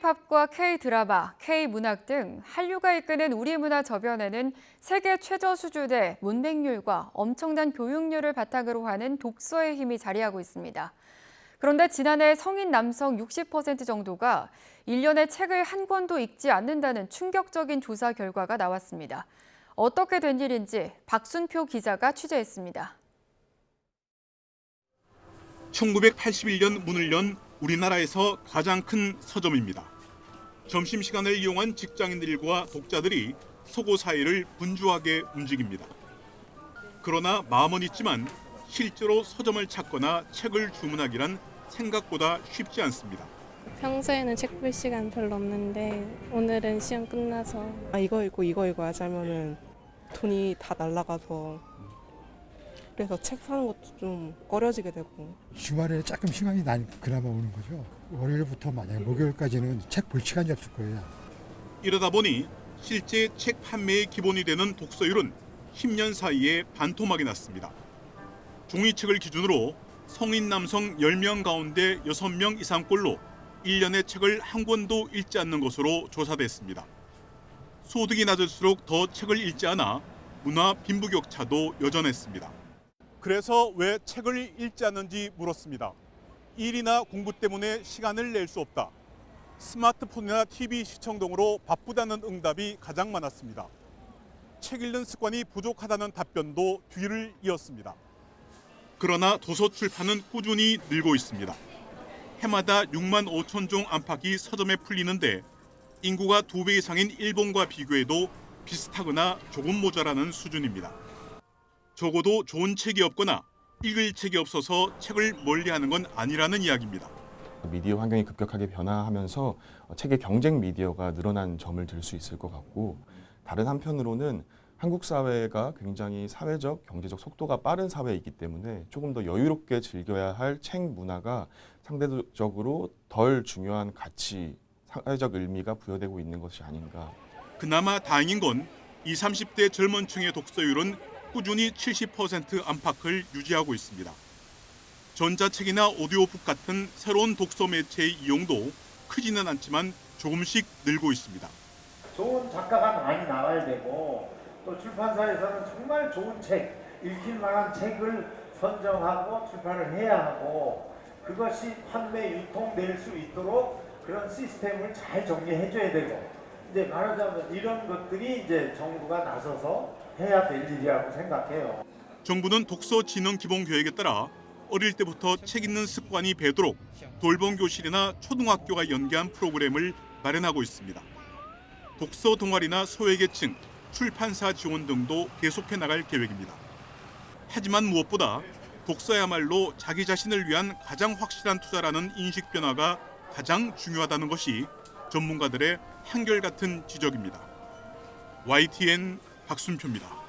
K-팝과 K-드라마, K-문학 등 한류가 이끄는 우리 문화 저변에는 세계 최저 수준의 문맹률과 엄청난 교육률을 바탕으로 하는 독서의 힘이 자리하고 있습니다. 그런데 지난해 성인 남성 60% 정도가 1년에 책을 한 권도 읽지 않는다는 충격적인 조사 결과가 나왔습니다. 어떻게 된 일인지 박순표 기자가 취재했습니다. 1981년 문을 연 우리나라에서 가장 큰 서점입니다. 점심시간을 이용한 직장인들과 독자들이 서고 사이를 분주하게 움직입니다. 그러나 마음은 있지만 실제로 서점을 찾거나 책을 주문하기란 생각보다 쉽지 않습니다. 평소에는 책 볼 시간 별로 없는데 오늘은 시험 끝나서 이거 읽고 하자면은 돈이 다 날아가서 그래서 책 사는 것도 좀 꺼려지게 되고. 주말에 조금 시간이 난 그나마 오는 거죠. 월요일부터 만약에 목요일까지는 책 볼 시간이 없을 거예요. 이러다 보니 실제 책 판매의 기본이 되는 독서율은 10년 사이에 반토막이 났습니다. 종이책을 기준으로 성인 남성 10명 가운데 6명 이상꼴로 1년에 책을 한 권도 읽지 않는 것으로 조사됐습니다. 소득이 낮을수록 더 책을 읽지 않아 문화 빈부격차도 여전했습니다. 그래서 왜 책을 읽지 않는지 물었습니다. 일이나 공부 때문에 시간을 낼 수 없다. 스마트폰이나 TV 시청 등으로 바쁘다는 응답이 가장 많았습니다. 책 읽는 습관이 부족하다는 답변도 뒤를 이었습니다. 그러나 도서 출판은 꾸준히 늘고 있습니다. 해마다 6만 5천 종 안팎이 서점에 풀리는데 인구가 2배 이상인 일본과 비교해도 비슷하거나 조금 모자라는 수준입니다. 적어도 좋은 책이 없거나 읽을 책이 없어서 책을 멀리하는 건 아니라는 이야기입니다. 미디어 환경이 급격하게 변화하면서 책의 경쟁 미디어가 늘어난 점을 들 수 있을 것 같고, 다른 한편으로는 한국 사회가 굉장히 사회적, 경제적 속도가 빠른 사회이기 때문에 조금 더 여유롭게 즐겨야 할 책 문화가 상대적으로 덜 중요한 가치, 사회적 의미가 부여되고 있는 것이 아닌가. 그나마 다행인 건 20, 30대 젊은 층의 독서율은 꾸준히 70% 안팎을 유지하고 있습니다. 전자책이나 오디오북 같은 새로운 독서 매체의 이용도 크지는 않지만 조금씩 늘고 있습니다. 좋은 작가가 많이 나와야 되고 또 출판사에서는 정말 좋은 책, 읽힐 만한 책을 선정하고 출판을 해야 하고 그것이 판매, 유통될 수 있도록 그런 시스템을 잘 정리해줘야 되고 이제 말하자면 이런 것들이 이제 정부가 나서서 해야 될 일이라고 생각해요. 정부는 독서 진흥 기본 계획에 따라 어릴 때부터 책 읽는 습관이 배도록 돌봄 교실이나 초등학교가 연계한 프로그램을 마련하고 있습니다. 독서 동아리나 소외계층, 출판사 지원 등도 계속해 나갈 계획입니다. 하지만 무엇보다 독서야말로 자기 자신을 위한 가장 확실한 투자라는 인식 변화가 가장 중요하다는 것이 전문가들의 한결같은 지적입니다. YTN 박순표입니다.